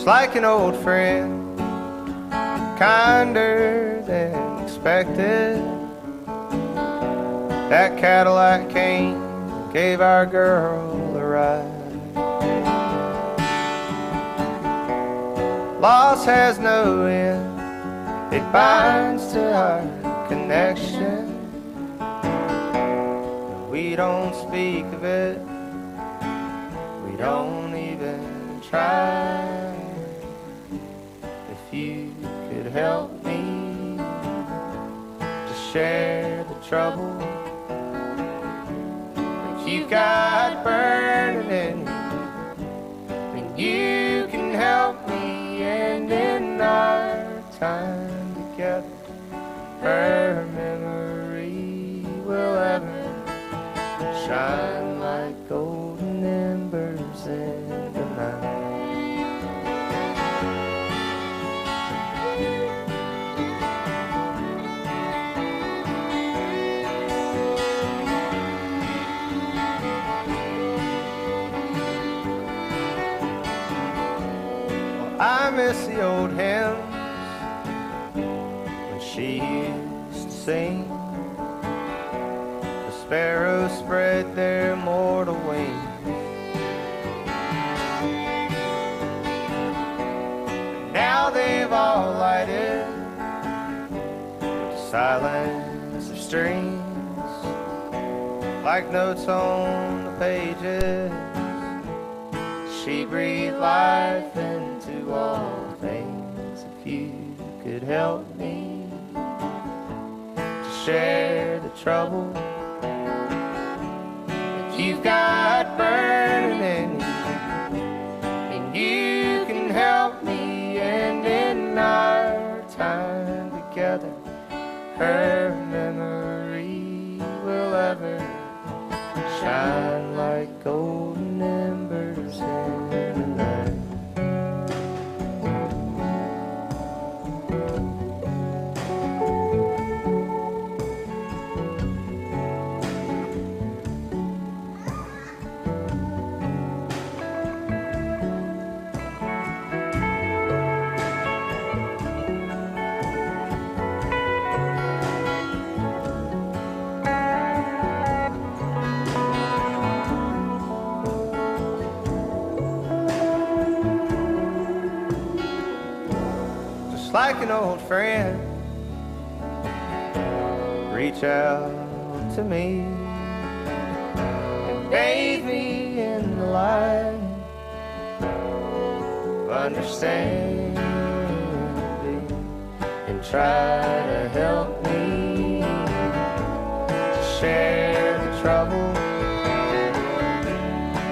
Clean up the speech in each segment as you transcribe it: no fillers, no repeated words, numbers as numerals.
just like an old friend, kinder than expected. That Cadillac came, gave our girl a ride. Loss has no end, it binds to our connection. We don't speak of it, we don't even try. If you could help me to share the trouble that you've got burning in you, then you can help me. And in our time together, her memory will ever shine like golden embers in the night. Well, I miss the old hymns when she used to sing. Sparrows spread their mortal wings. Now they've all lighted with the silence of streams, like notes on the pages. She breathed life into all things. If you could help me to share the trouble you've got burning in you, and you can help me. And in our time together, her memory will ever shine like golden embers in the night. Like an old friend, reach out to me and bathe me in the light of understanding, and try to help me to share the trouble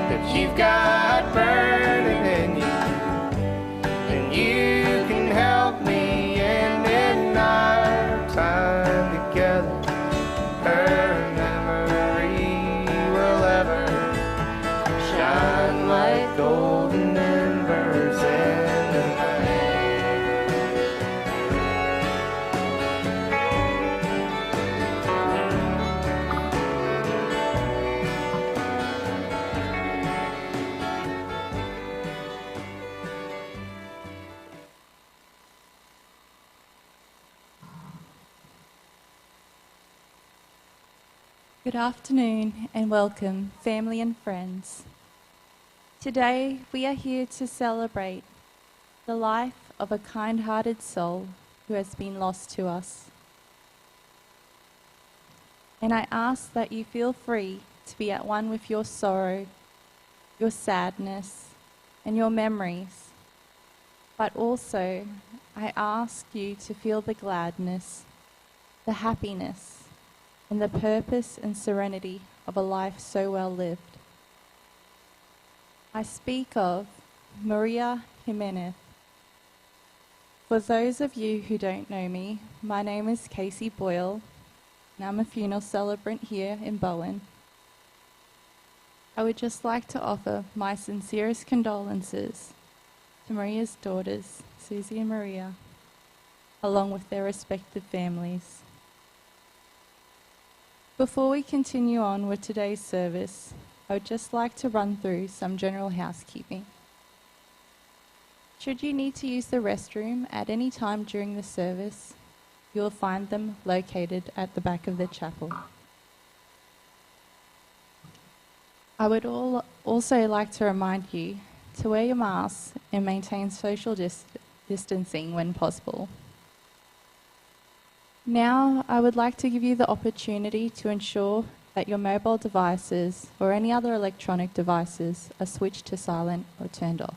that you've got burning in you, and you can help me. Time together, her memory will ever shine like golden embers in the Good afternoon and welcome, family and friends. Today we are here to celebrate the life of a kind-hearted soul who has been lost to us. And I ask that you feel free to be at one with your sorrow, your sadness, and your memories. But also, I ask you to feel the gladness, the happiness, and the purpose and serenity of a life so well lived. I speak of Maria Jimenez. For those of you who don't know me, my name is Casey Boyle, and I'm a funeral celebrant here in Bowen. I would just like to offer my sincerest condolences to Maria's daughters, Susie and Maria, along with their respective families. Before we continue on with today's service, I would just like to run through some general housekeeping. Should you need to use the restroom at any time during the service, you will find them located at the back of the chapel. I would also like to remind you to wear your masks and maintain social distancing when possible. Now, I would like to give you the opportunity to ensure that your mobile devices or any other electronic devices are switched to silent or turned off.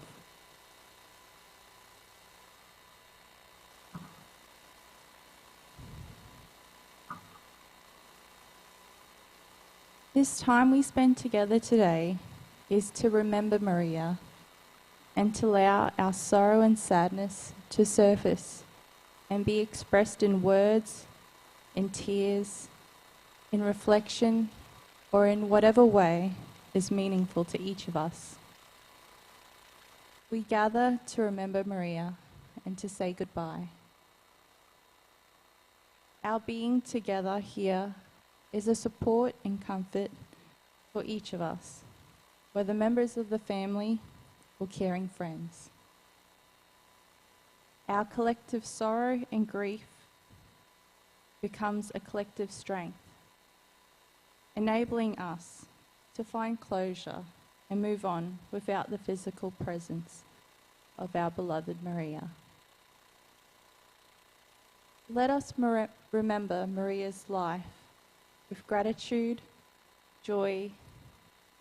This time we spend together today is to remember Maria and to allow our sorrow and sadness to surface and be expressed in words, in tears, in reflection, or in whatever way is meaningful to each of us. We gather to remember Maria and to say goodbye. Our being together here is a support and comfort for each of us, whether members of the family or caring friends. Our collective sorrow and grief becomes a collective strength, enabling us to find closure and move on without the physical presence of our beloved Maria. Let us remember Maria's life with gratitude, joy,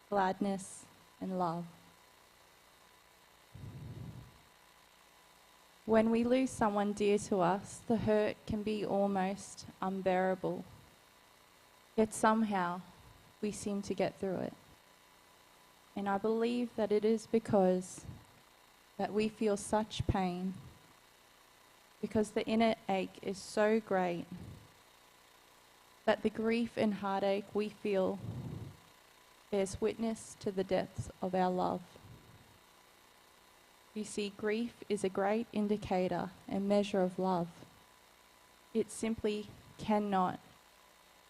gladness, and love. When we lose someone dear to us, the hurt can be almost unbearable. Yet somehow, we seem to get through it. And I believe that it is because that we feel such pain, because the inner ache is so great, that the grief and heartache we feel bears witness to the depths of our love. You see, grief is a great indicator and measure of love. It simply cannot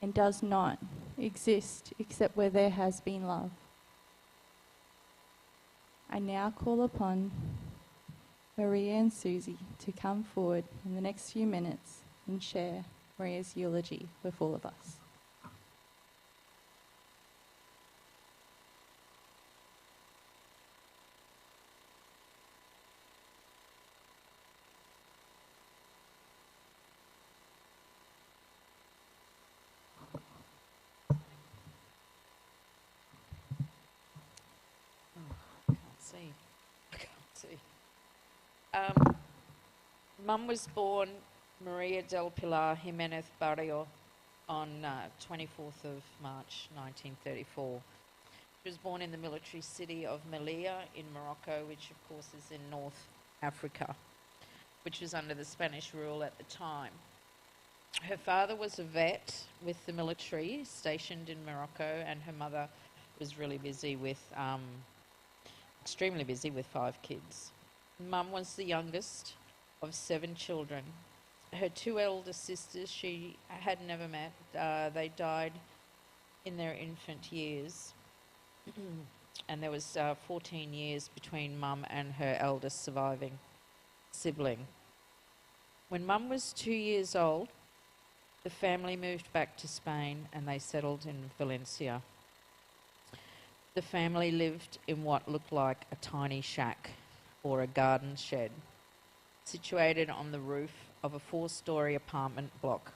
and does not exist except where there has been love. I now call upon Maria and Susie to come forward in the next few minutes and share Maria's eulogy with all of us. I can't see. Mum was born Maria del Pilar Jimenez Barrio on 24th of March 1934. She was born in the military city of Melilla in Morocco, which of course is in North Africa, which was under the Spanish rule at the time. Her father was a vet with the military stationed in Morocco, and her mother was really busy with, extremely busy with 5 kids. Mum was the youngest of 7 children. Her 2 elder sisters she had never met. They died in their infant years. And there was 14 years between Mum and her eldest surviving sibling. When Mum was 2 years old, the family moved back to Spain and they settled in Valencia. The family lived in what looked like a tiny shack or a garden shed, situated on the roof of a 4-story apartment block.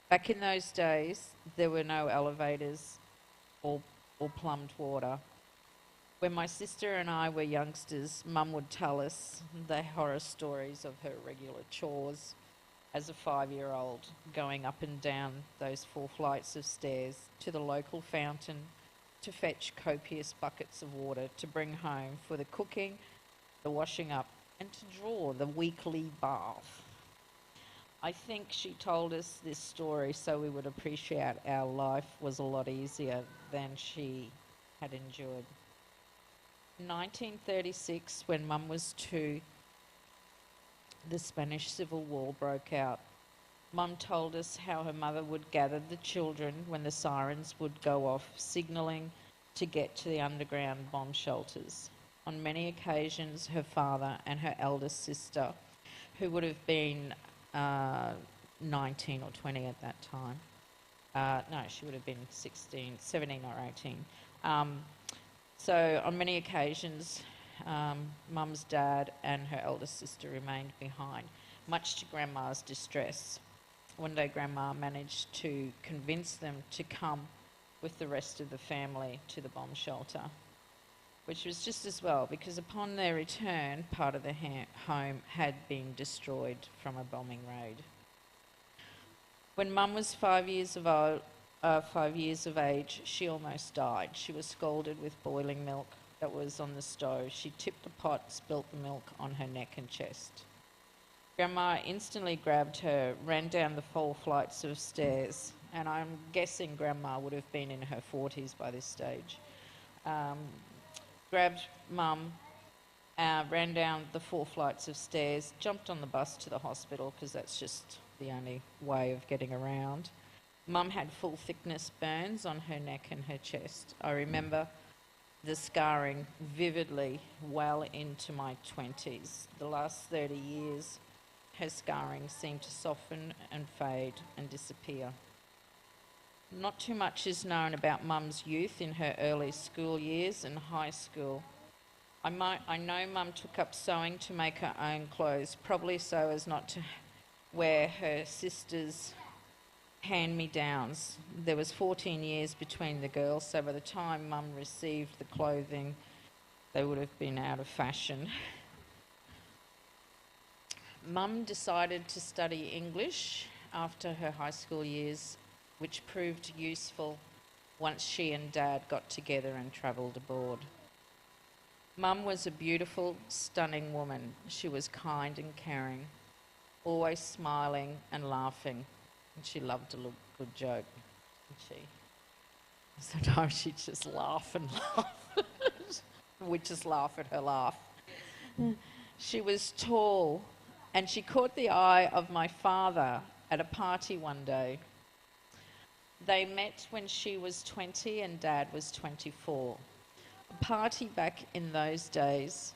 Back in those days, there were no elevators or plumbed water. When my sister and I were youngsters, Mum would tell us the horror stories of her regular chores as a 5-year-old, going up and down those 4 flights of stairs to the local fountain to fetch copious buckets of water to bring home for the cooking, the washing up, and to draw the weekly bath. I think she told us this story so we would appreciate our life was a lot easier than she had endured. In 1936, when Mum was 2, the Spanish Civil War broke out. Mum told us how her mother would gather the children when the sirens would go off, signalling to get to the underground bomb shelters. On many occasions, her father and her eldest sister, who would have been 19 or 20 at that time, no, she would have been 16, 17 or 18. So on many occasions, Mum's dad and her eldest sister remained behind, much to Grandma's distress. One day Grandma managed to convince them to come with the rest of the family to the bomb shelter, which was just as well, because upon their return, part of the home had been destroyed from a bombing raid. When Mum was 5 years of age, she almost died. She was scalded with boiling milk that was on the stove. She tipped the pot, spilt the milk on her neck and chest. Grandma instantly grabbed her, ran down the 4 flights of stairs, and I'm guessing Grandma would have been in her 40s by this stage. Grabbed Mum, ran down the 4 flights of stairs, jumped on the bus to the hospital because that's just the only way of getting around. Mum had full thickness burns on her neck and her chest. I remember the scarring vividly well into my 20s. The last 30 years, her scarring seemed to soften and fade and disappear. Not too much is known about Mum's youth in her early school years and high school. I know Mum took up sewing to make her own clothes, probably so as not to wear her sister's hand-me-downs. There was 14 years between the girls, so by the time Mum received the clothing, they would have been out of fashion. Mum decided to study English after her high school years, which proved useful once she and Dad got together and travelled abroad. Mum was a beautiful, stunning woman. She was kind and caring, always smiling and laughing, and she loved a good joke. Sometimes she'd just laugh and laugh. We'd just laugh at her laugh. She was tall, and she caught the eye of my father at a party one day. They met when she was 20 and Dad was 24. A party back in those days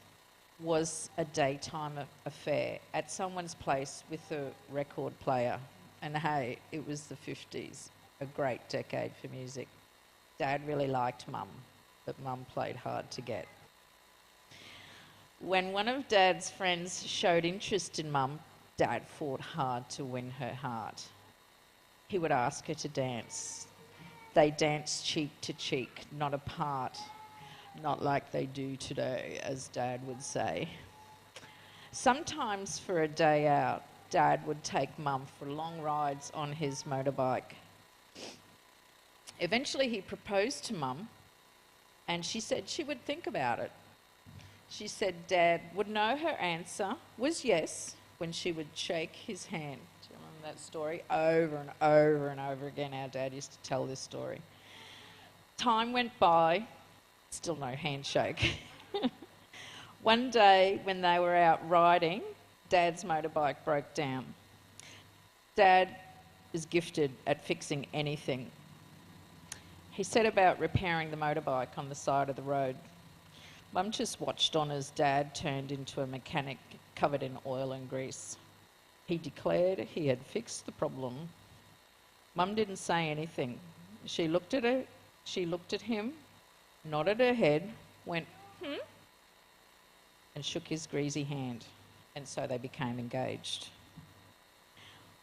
was a daytime affair at someone's place with a record player. And hey, it was the 50s, a great decade for music. Dad really liked Mum, but Mum played hard to get. When one of Dad's friends showed interest in Mum, Dad fought hard to win her heart. He would ask her to dance. They danced cheek to cheek, not apart, not like they do today, as Dad would say. Sometimes for a day out, Dad would take Mum for long rides on his motorbike. Eventually he proposed to Mum, and she said she would think about it. She said Dad would know her answer was yes when she would shake his hand. Do you remember that story? Over and over and over again, our Dad used to tell this story. Time went by, still no handshake. One day when they were out riding, Dad's motorbike broke down. Dad is gifted at fixing anything. He set about repairing the motorbike on the side of the road. Mum just watched on as Dad turned into a mechanic covered in oil and grease. He declared he had fixed the problem. Mum didn't say anything. She looked at him, nodded her head, went, and shook his greasy hand. And so they became engaged.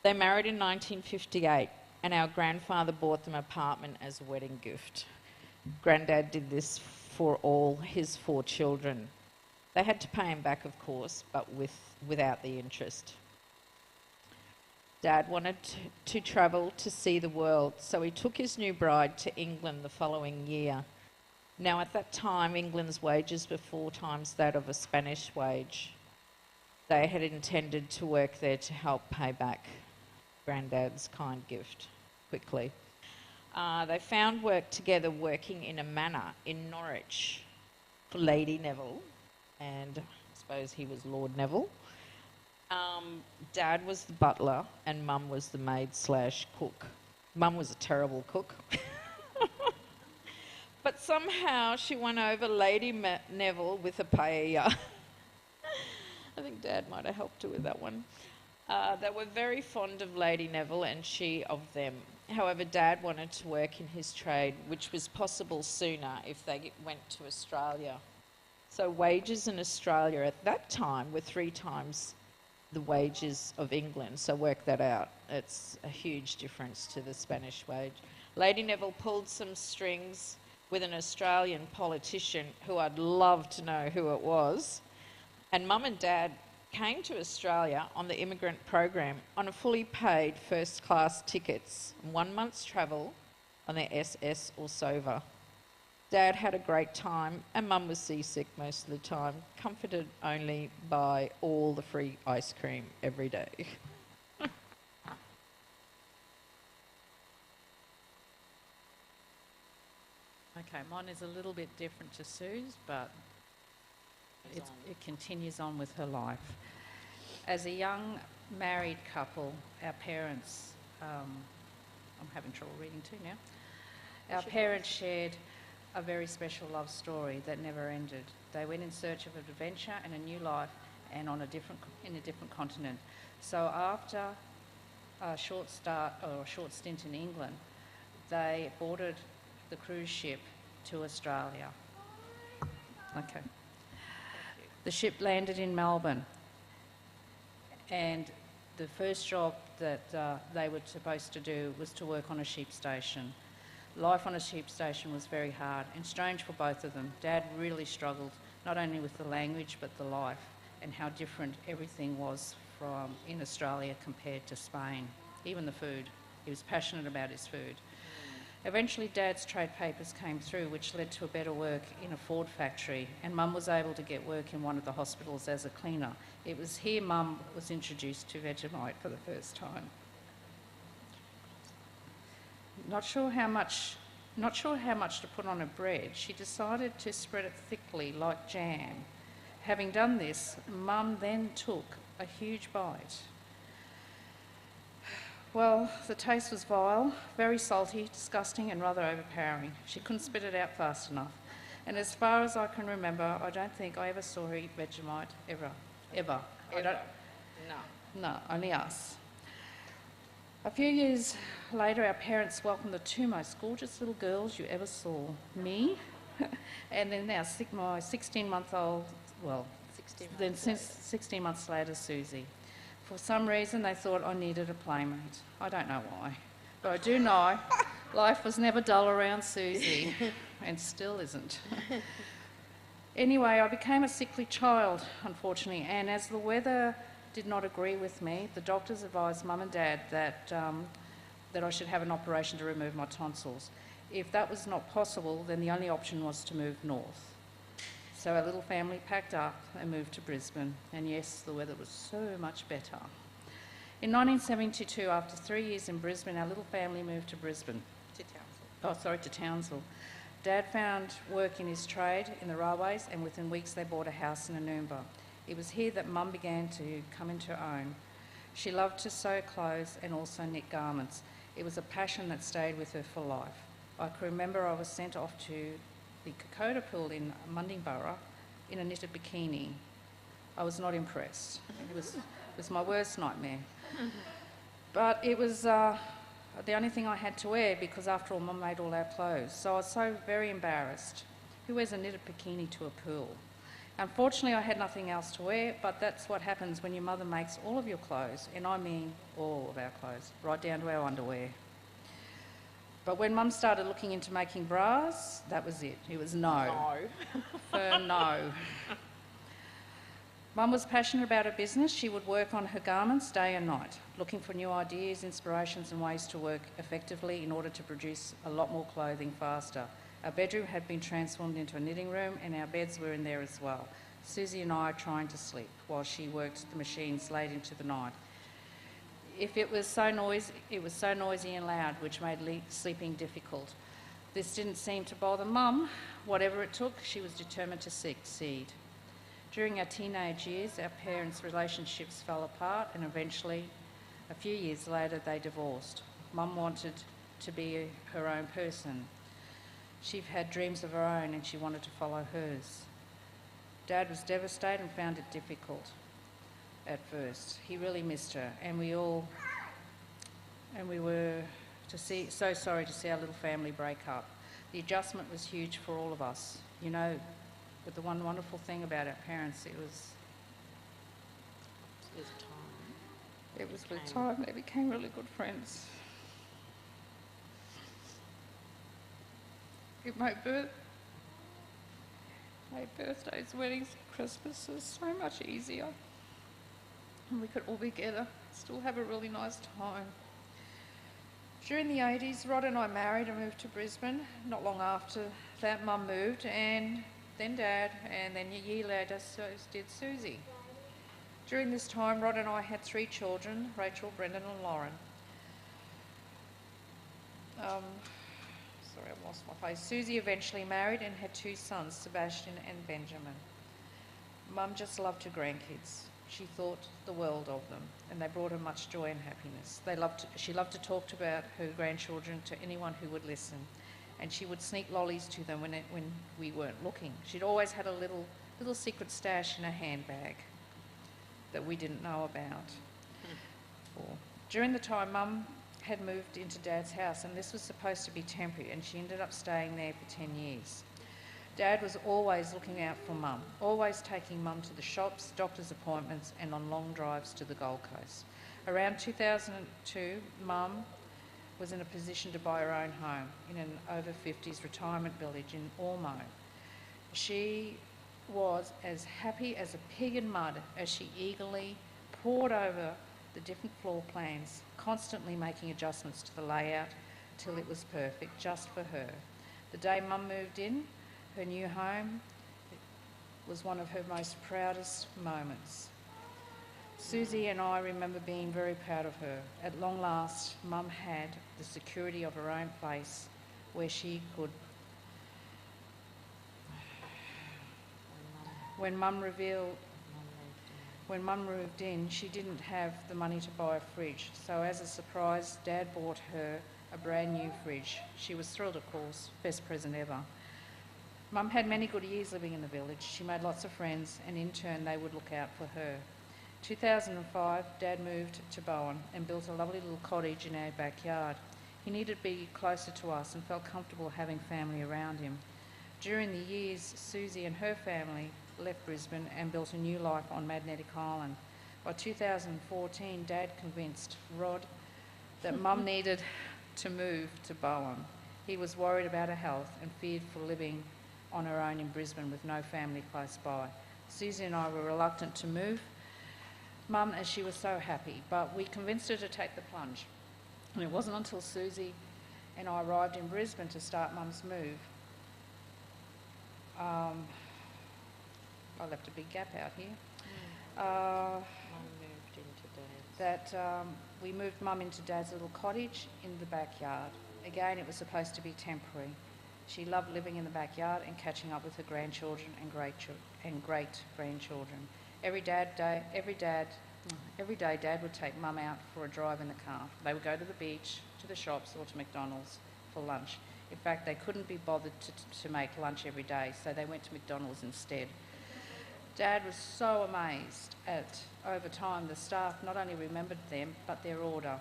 They married in 1958, and our grandfather bought them an apartment as a wedding gift. Granddad did this for all his 4 children. They had to pay him back, of course, but without the interest. Dad wanted to travel to see the world, so he took his new bride to England the following year. Now, at that time, England's wages were 4 times that of a Spanish wage. They had intended to work there to help pay back Granddad's kind gift quickly. They found work together working in a manor in Norwich for Lady Neville, and I suppose he was Lord Neville. Dad was the butler and Mum was the maid/cook. Mum was a terrible cook. But somehow she won over Lady Neville with a paella. I think Dad might have helped her with that one. They were very fond of Lady Neville and she of them. However, Dad wanted to work in his trade, which was possible sooner if they went to Australia. So wages in Australia at that time were 3 times the wages of England. So work that out. It's a huge difference to the Spanish wage. Lady Neville pulled some strings with an Australian politician who I'd love to know who it was. And Mum and Dad came to Australia on the immigrant program on a fully paid first-class tickets, 1 month's travel on the SS or Sova. Dad had a great time and Mum was seasick most of the time, comforted only by all the free ice cream every day. Okay, mine is a little bit different to Sue's, but it continues on with her life. As a young married couple, our parents, I'm having trouble reading too now, our parents shared a very special love story that never ended. They went in search of an adventure and a new life and in a different continent. So after a short stint in England, they boarded the cruise ship to Australia. Okay. The ship landed in Melbourne, and the first job that they were supposed to do was to work on a sheep station. Life on a sheep station was very hard and strange for both of them. Dad really struggled, not only with the language but the life and how different everything was from in Australia compared to Spain. Even the food. He was passionate about his food. Eventually Dad's trade papers came through, which led to a better work in a Ford factory, and Mum was able to get work in one of the hospitals as a cleaner. It was here Mum was introduced to Vegemite for the first time. Not sure how much to put on her bread, she decided to spread it thickly like jam. Having done this, Mum then took a huge bite. Well, the taste was vile, very salty, disgusting and rather overpowering. She couldn't spit it out fast enough. And as far as I can remember, I don't think I ever saw her eat Vegemite, ever. No, only us. A few years later, our parents welcomed the 2 most gorgeous little girls you ever saw. Me, and then my 16-month-old, well, 16 months later, Susie. For some reason, they thought I needed a playmate. I don't know why, but I do know life was never dull around Susie, and still isn't. Anyway, I became a sickly child, unfortunately, and as the weather did not agree with me, the doctors advised Mum and Dad that I should have an operation to remove my tonsils. If that was not possible, then the only option was to move north. So our little family packed up and moved to Brisbane, and yes, the weather was so much better. In 1972, after 3 years in Brisbane, our little family moved to Brisbane. To Townsville. Dad found work in his trade in the railways, and within weeks they bought a house in Anoomba. It was here that Mum began to come into her own. She loved to sew clothes and also knit garments. It was a passion that stayed with her for life. I can remember I was sent off to the Kokoda pool in Mundingborough in a knitted bikini. I was not impressed. It was my worst nightmare. But it was the only thing I had to wear because after all, Mum made all our clothes. So I was so very embarrassed. Who wears a knitted bikini to a pool? Unfortunately, I had nothing else to wear, but that's what happens when your mother makes all of your clothes, and I mean all of our clothes, right down to our underwear. But when Mum started looking into making bras, that was it. It was no. Firm no. Mum was passionate about her business. She would work on her garments day and night, looking for new ideas, inspirations and ways to work effectively in order to produce a lot more clothing faster. Our bedroom had been transformed into a knitting room and our beds were in there as well. Susie and I trying to sleep while she worked the machines late into the night. If it was so noisy and loud, which made sleeping difficult. This didn't seem to bother Mum. Whatever it took, she was determined to succeed. During our teenage years, our parents' relationships fell apart and eventually, a few years later, they divorced. Mum wanted to be her own person. She had dreams of her own and she wanted to follow hers. Dad was devastated and found it difficult at first. He really missed her, and we were so sorry to see our little family break up. The adjustment was huge for all of us. You know, but the one wonderful thing about our parents, it was with time they became really good friends. It made birthdays, weddings, Christmases so much easier. And we could all be together, still have a really nice time. During the 80s, Rod and I married and moved to Brisbane. Not long after that, Mum moved, and then Dad, and then a year later, so did Susie. During this time, Rod and I had 3 children, Rachel, Brendan and Lauren. Sorry, I lost my place. Susie eventually married and had 2 sons, Sebastian and Benjamin. Mum just loved her grandkids. She thought the world of them, and they brought her much joy and happiness. She loved to talk about her grandchildren to anyone who would listen, and she would sneak lollies to them when we weren't looking. She'd always had a little secret stash in her handbag that we didn't know about. During the time, Mum had moved into Dad's house, and this was supposed to be temporary, and she ended up staying there for 10 years. Dad was always looking out for Mum, always taking Mum to the shops, doctor's appointments and on long drives to the Gold Coast. Around 2002, Mum was in a position to buy her own home in an over-50s retirement village in Ormo. She was as happy as a pig in mud as she eagerly pored over the different floor plans, constantly making adjustments to the layout till it was perfect just for her. The day Mum moved in her new home was one of her most proudest moments. Susie and I remember being very proud of her. At long last, Mum had the security of her own place where she could. When Mum moved in, she didn't have the money to buy a fridge, so as a surprise, Dad bought her a brand new fridge. She was thrilled, of course, best present ever. Mum had many good years living in the village. She made lots of friends, and in turn they would look out for her. 2005, Dad moved to Bowen and built a lovely little cottage in our backyard. He needed to be closer to us and felt comfortable having family around him. During the years, Susie and her family left Brisbane and built a new life on Magnetic Island. By 2014, Dad convinced Rod that Mum needed to move to Bowen. He was worried about her health and feared for living on her own in Brisbane with no family close by. Susie and I were reluctant to move Mum, as she was so happy, but we convinced her to take the plunge. And it wasn't until Susie and I arrived in Brisbane to start Mum's move. I left a big gap out here. We moved Mum into Dad's little cottage in the backyard. Again, it was supposed to be temporary. She loved living in the backyard and catching up with her grandchildren and great-grandchildren. Every day, Dad would take Mum out for a drive in the car. They would go to the beach, to the shops or to McDonald's for lunch. In fact, they couldn't be bothered to make lunch every day, so they went to McDonald's instead. Dad was so amazed at, over time, the staff not only remembered them, but their order.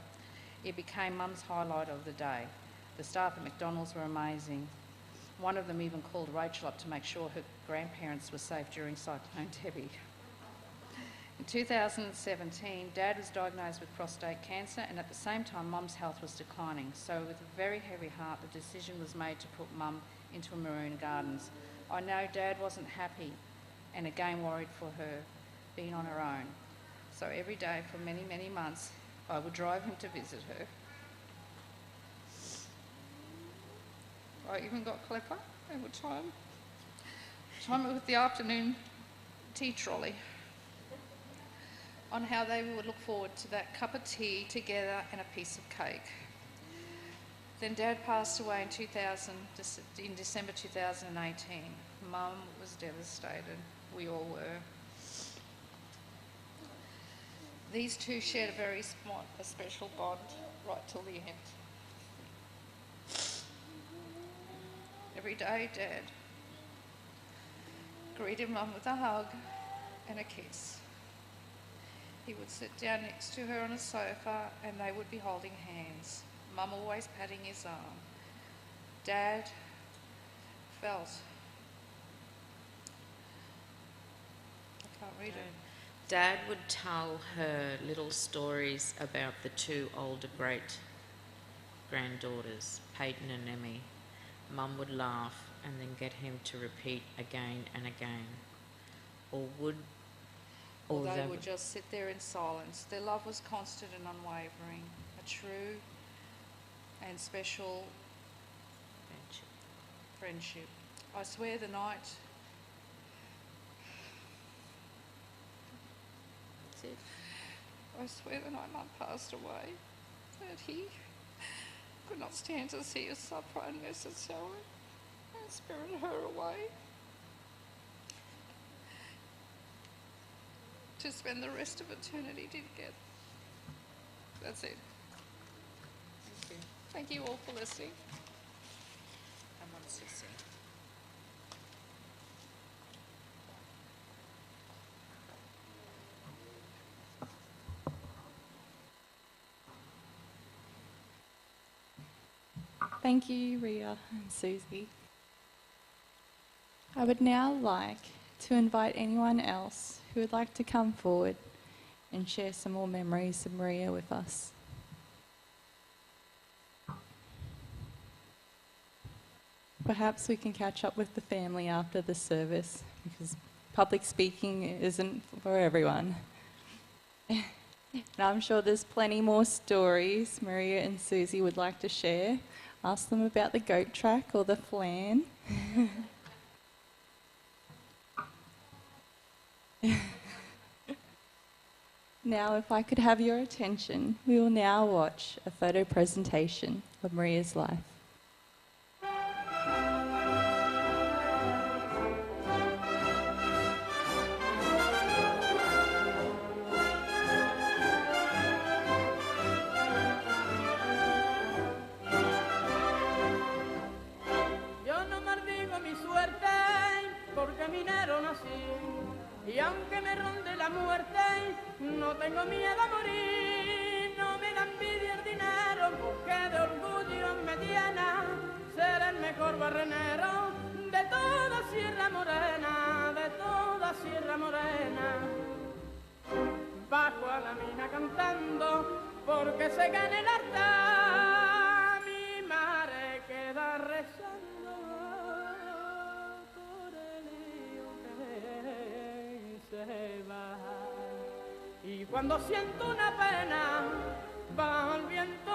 It became Mum's highlight of the day. The staff at McDonald's were amazing. One of them even called Rachel up to make sure her grandparents were safe during Cyclone Debbie. In 2017, Dad was diagnosed with prostate cancer, and at the same time Mum's health was declining. So with a very heavy heart, the decision was made to put Mum into a Maroon Gardens. I know Dad wasn't happy and again worried for her being on her own. So every day for many, many months, I would drive him to visit her. I even got clever over time with the afternoon tea trolley on how they would look forward to that cup of tea together and a piece of cake. Then Dad passed away in December 2018. Mum was devastated. We all were. These two shared a special bond right till the end. every day, Dad. Greeted Mum with a hug and a kiss. He would sit down next to her on a sofa and they would be holding hands, Mum always patting his arm. Dad felt, I can't read it. Dad would tell her little stories about the two older great-granddaughters, Peyton and Emmy. Mum would laugh and then get him to repeat again and again. Or They would just sit there in silence. Their love was constant and unwavering, a true and special friendship. I swear the night Mum passed away, that he could not stand to see us suffer unnecessarily and spirited her away to spend the rest of eternity together. That's it. Thank you. Thank you all for listening. Come on, Sissy. Thank you, Ria and Susie. I would now like to invite anyone else who would like to come forward and share some more memories of Maria with us. Perhaps we can catch up with the family after the service, because public speaking isn't for everyone. And I'm sure there's plenty more stories Maria and Susie would like to share. Ask them about the goat track or the flan. Now, if I could have your attention, we will now watch a photo presentation of Maria's life. Y aunque me ronde la muerte, no tengo miedo a morir. No me da envidia el dinero, porque de orgullo me llena ser el mejor barrenero de toda Sierra Morena, de toda Sierra Morena. Bajo a la mina cantando, porque se gane el altar. Mi madre queda rezando. Y cuando siento una pena, va el viento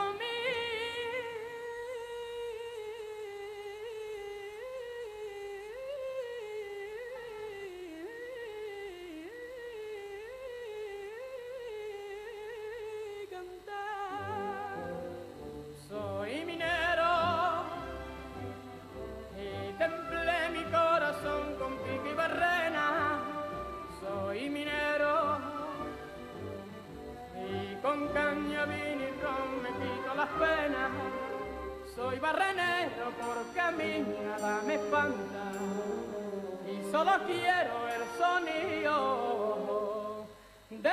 cantar. Soy minero y templé mi corazón con pico y barrena. Soy minero y con caña, vino y ron me quito las penas. Soy barrenero porque a mí nada me espanta y solo quiero el sonido de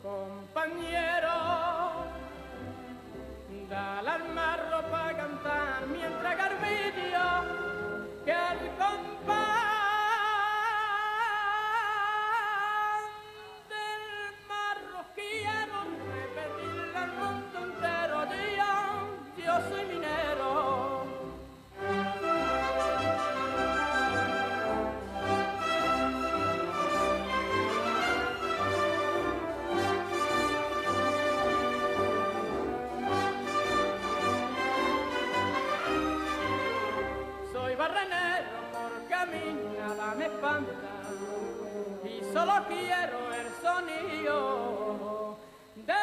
compañero, da al alma ropa a cantar mientras garbillo que el compás del marro quiero repetirle al mundo entero. Yo soy minero. Barrenero porque a mí nada me espanta y solo quiero el sonido de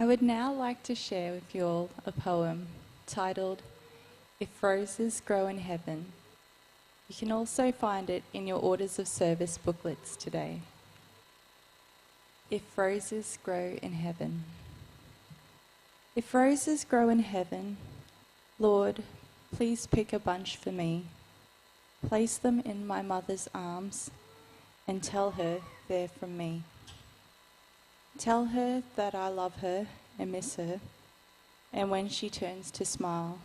I would now like to share with you all a poem titled If Roses Grow in Heaven. You can also find it in your Orders of Service booklets today. If roses grow in heaven. If roses grow in heaven, Lord, please pick a bunch for me. Place them in my mother's arms and tell her they're from me. Tell her that I love her and miss her, and when she turns to smile,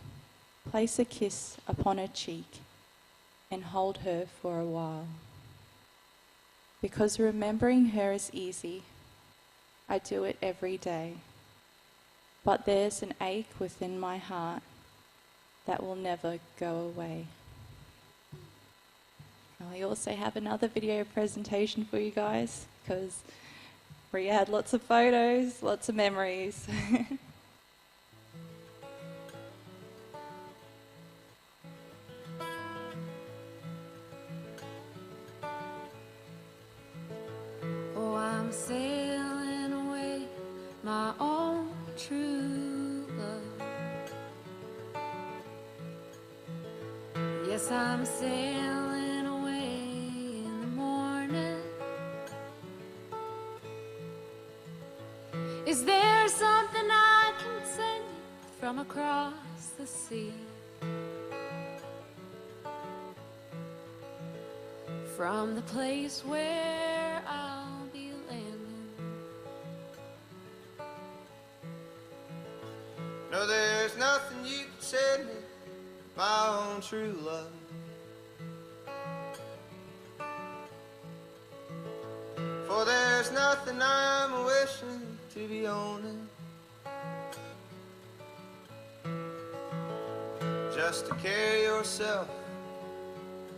place a kiss upon her cheek and hold her for a while. Because remembering her is easy, I do it every day. But there's an ache within my heart that will never go away. I also have another video presentation for you guys because we had lots of photos, lots of memories. Oh, I'm sailing away, my own true love. Yes, I'm sailing away in the morning. Is there something I can send you from across the sea? From the place where I'll be landing. No, there's nothing you can send me, my own true love. For there's nothing I'm wishing to be owning, just to carry yourself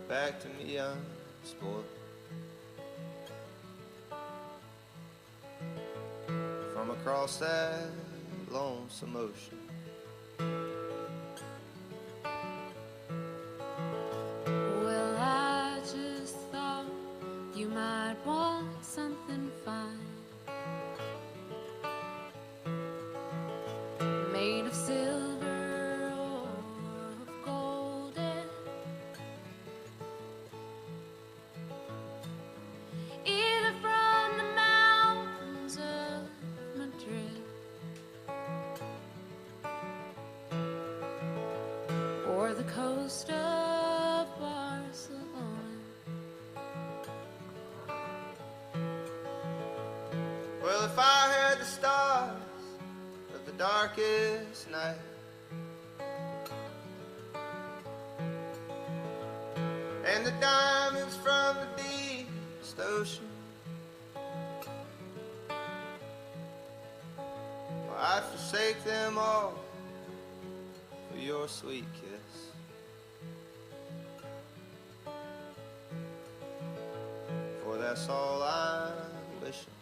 back to me unspoiled. From across that lonesome ocean. Well, I just thought you might want something fine, made of silver or of golden, either from the mountains of Madrid or the coast of Barcelona. Well, if I had the stars of the darkest night, and the diamonds from the deepest ocean, well, I'd forsake them all for your sweet kiss. For that's all I'm wishing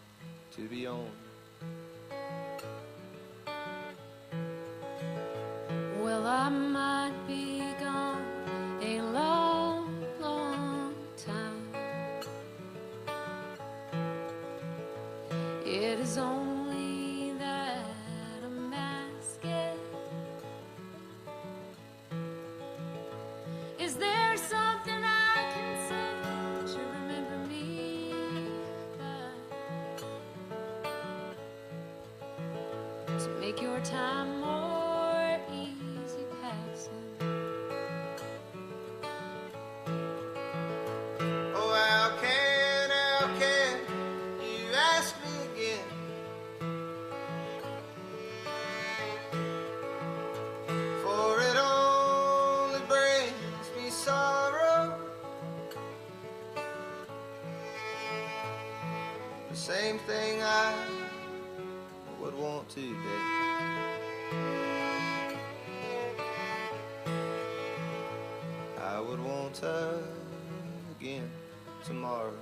to be on. Well, I might be gone a long, long time. It is only that I'm asking. Is there something I can say to remember me by, to make your time more easy passing? Oh, how can you ask me again? For it only brings me sorrow. The same thing I would want today. I would want again tomorrow.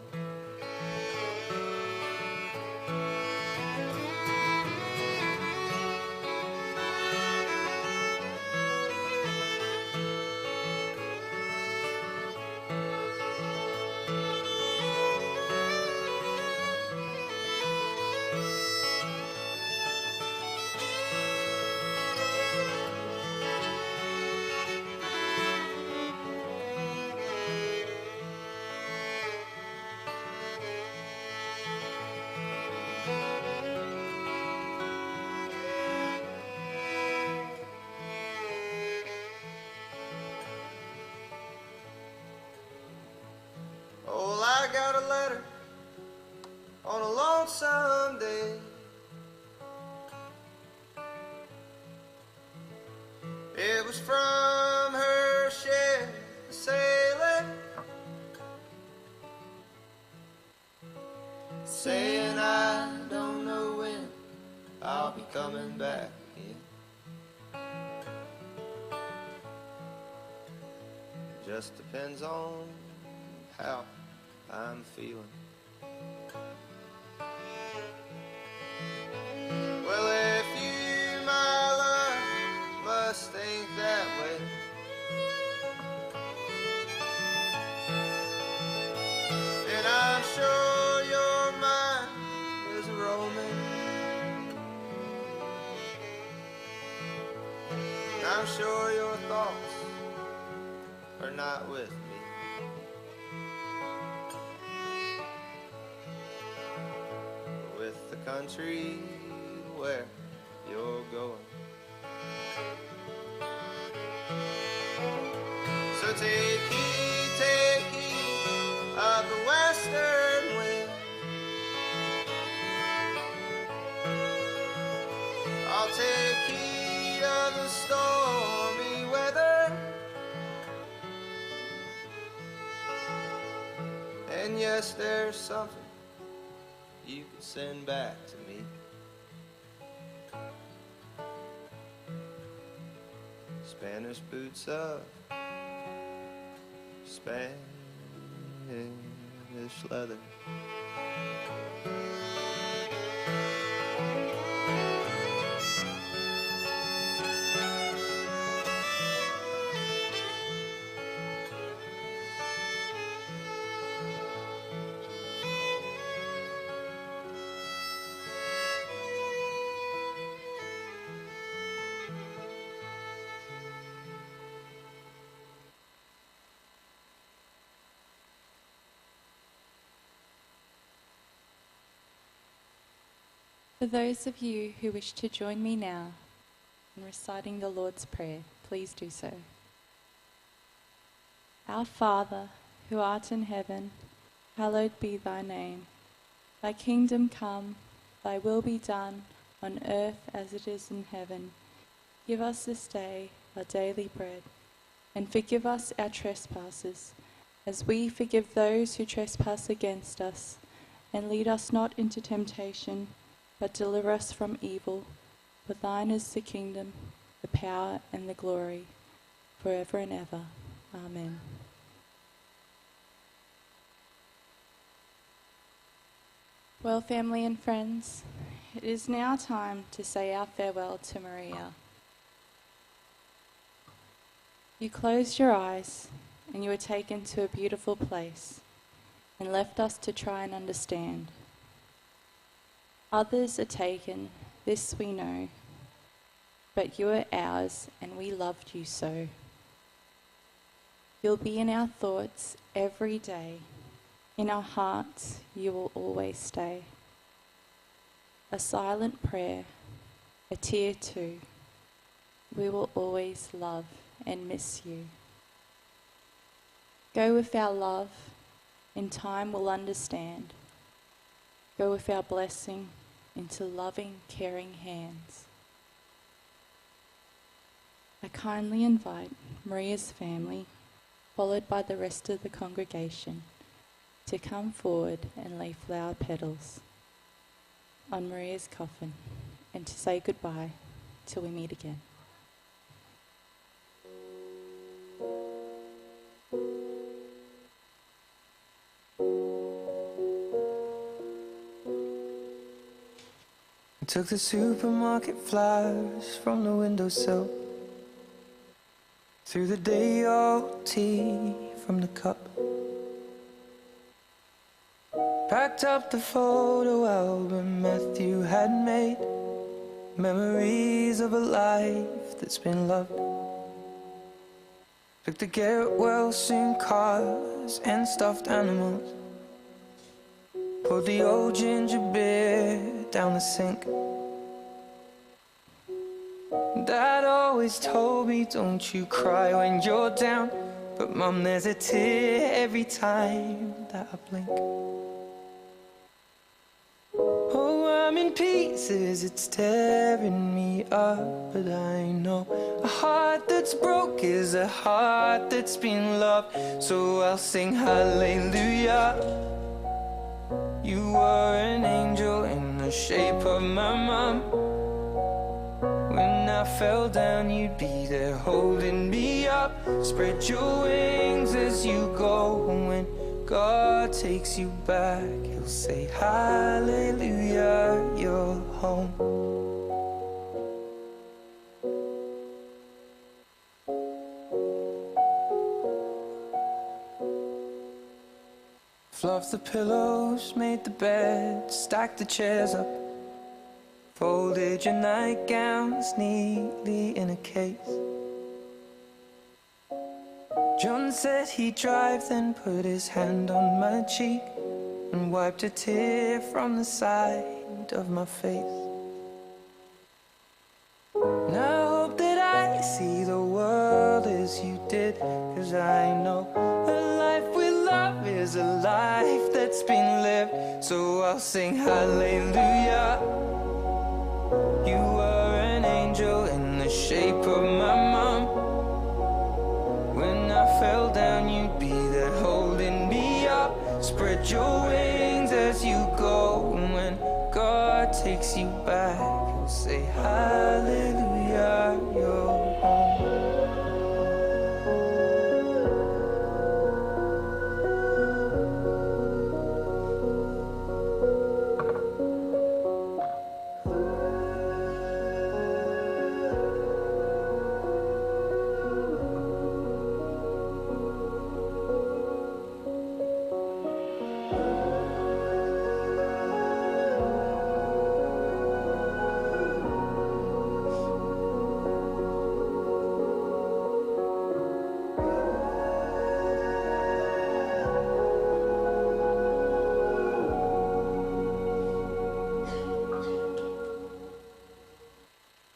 got a letter on a lonesome day. It was from her ship sailing, saying I don't know when I'll be coming back again. Just depends on how I'm feeling. Well, if you, my love, must think that way, then I'm sure your mind is roaming. I'm sure your thoughts are not with me. With the country where you're going. So take heed of the western wind. I'll take heed of the stormy weather. And yes, there's something you can send back to me. Spanish boots of Spanish leather. For those of you who wish to join me now in reciting the Lord's Prayer, please do so. Our Father, who art in heaven, hallowed be thy name. Thy kingdom come, thy will be done, on earth as it is in heaven. Give us this day our daily bread, and forgive us our trespasses, as we forgive those who trespass against us. And lead us not into temptation, but deliver us from evil. For thine is the kingdom, the power, and the glory, forever and ever. Amen. Well, family and friends, it is now time to say our farewell to Maria. You closed your eyes and you were taken to a beautiful place and left us to try and understand. Others are taken, this we know, but you are ours and we loved you so. You'll be in our thoughts every day. In our hearts you will always stay. A silent prayer, a tear too. We will always love and miss you. Go with our love, in time we'll understand. Go with our blessing into loving, caring hands. I kindly invite Maria's family, followed by the rest of the congregation, to come forward and lay flower petals on Maria's coffin and to say goodbye till we meet again. Took the supermarket flowers from the windowsill, threw the day-old tea from the cup, packed up the photo album Matthew had made, memories of a life that's been loved. Took the get-well-soon cars and stuffed animals, poured the old ginger beer down the sink. Dad always told me, don't you cry when you're down. But Mum, there's a tear every time that I blink. Oh, I'm in pieces, it's tearing me up. But I know a heart that's broke is a heart that's been loved. So I'll sing hallelujah. You were an angel in the shape of my mum. When I fell down, you'd be there holding me up. Spread your wings as you go. And when God takes you back, He'll say hallelujah, you're home. Fluffed the pillows, made the bed, stacked the chairs up, folded your nightgowns neatly in a case. John said he'd drive, then put his hand on my cheek and wiped a tear from the side of my face. And I hope that I see the world as you did, 'cause I know a life with love is a life that's been lived. So I'll sing hallelujah. You were an angel in the shape of my mum. When I fell down, you'd be there holding me up. Spread your wings as you go. And when God takes you back, He'll say hallelujah, you're home.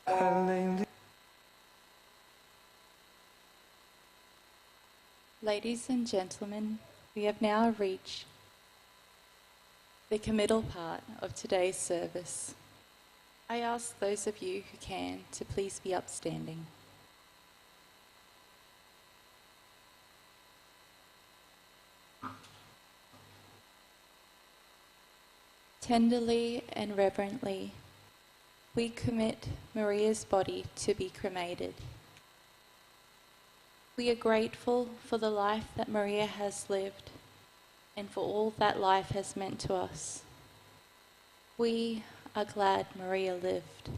Hallelujah. Ladies and gentlemen, we have now reached the committal part of today's service. I ask those of you who can to please be upstanding. Tenderly and reverently, we commit Maria's body to be cremated. We are grateful for the life that Maria has lived and for all that life has meant to us. We are glad Maria lived.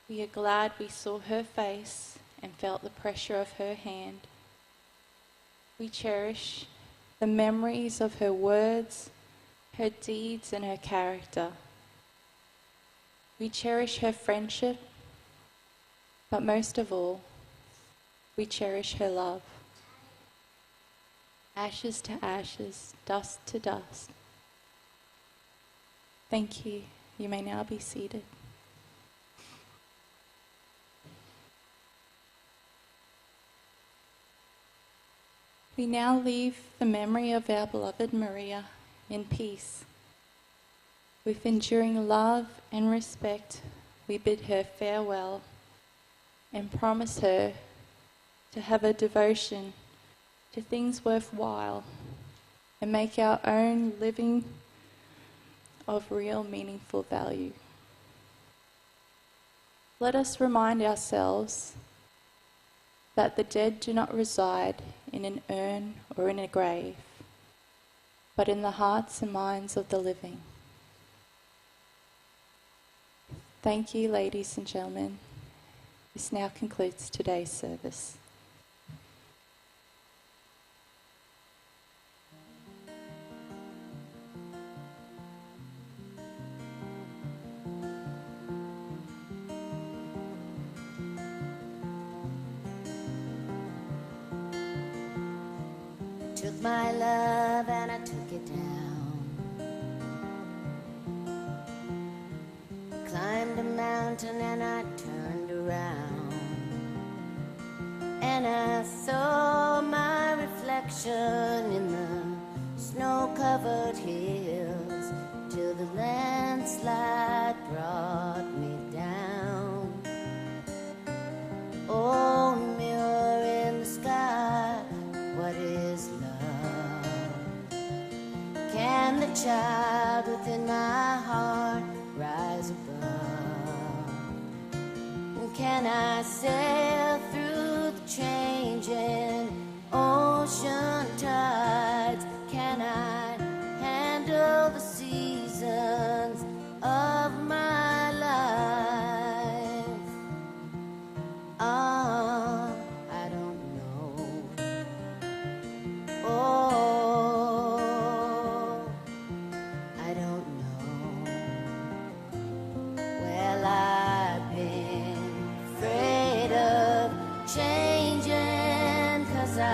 We are glad we saw her face and felt the pressure of her hand. We cherish the memories of her words, her deeds, and her character. We cherish her friendship, but most of all, we cherish her love. Ashes to ashes, dust to dust. Thank you. You may now be seated. We now leave the memory of our beloved Maria in peace. With enduring love and respect, we bid her farewell and promise her to have a devotion to things worthwhile and make our own living of real meaningful value. Let us remind ourselves that the dead do not reside in an urn or in a grave, but in the hearts and minds of the living. Thank you, ladies and gentlemen. This now concludes today's service. Took my love and I took it down. Climbed a mountain and I turned around. And I thought reflection in the snow-covered hills till the landslide brought me down. Oh, mirror in the sky, what is love? Can the child within my heart rise above? And can I sail through the changing ocean tides? Can I handle the seasons of my life? I don't know. Oh, I don't know. Well, I've been afraid of changing 'cause I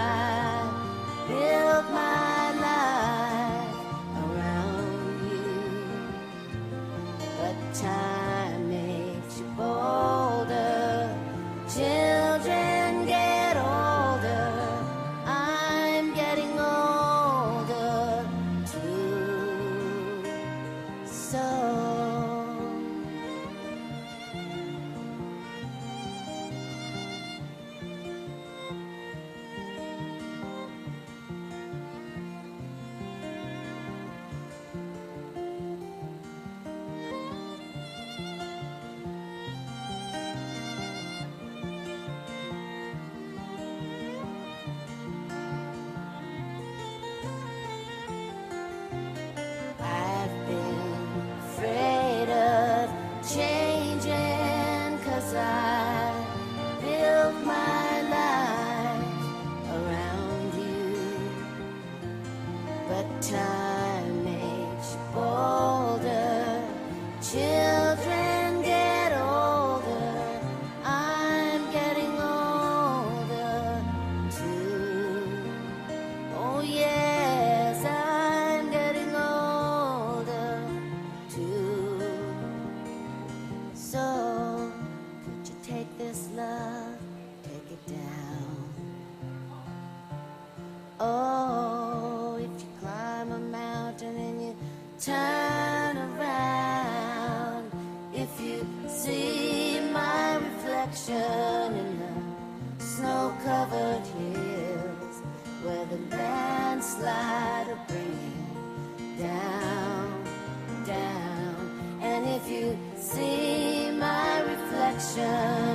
built my life around you. But time makes you bolder. Children get older. I'm getting older too. So I've been afraid of changing 'cause I built my life around you. But time makes you bolder. Children get older. I'm getting older too. Oh yes, I'm getting older too. So could you take this love, take it down? Oh, if you climb a mountain and you turn around, if you see my reflection in the snow-covered hills where the landslide will bring you down, down. And if you see my reflection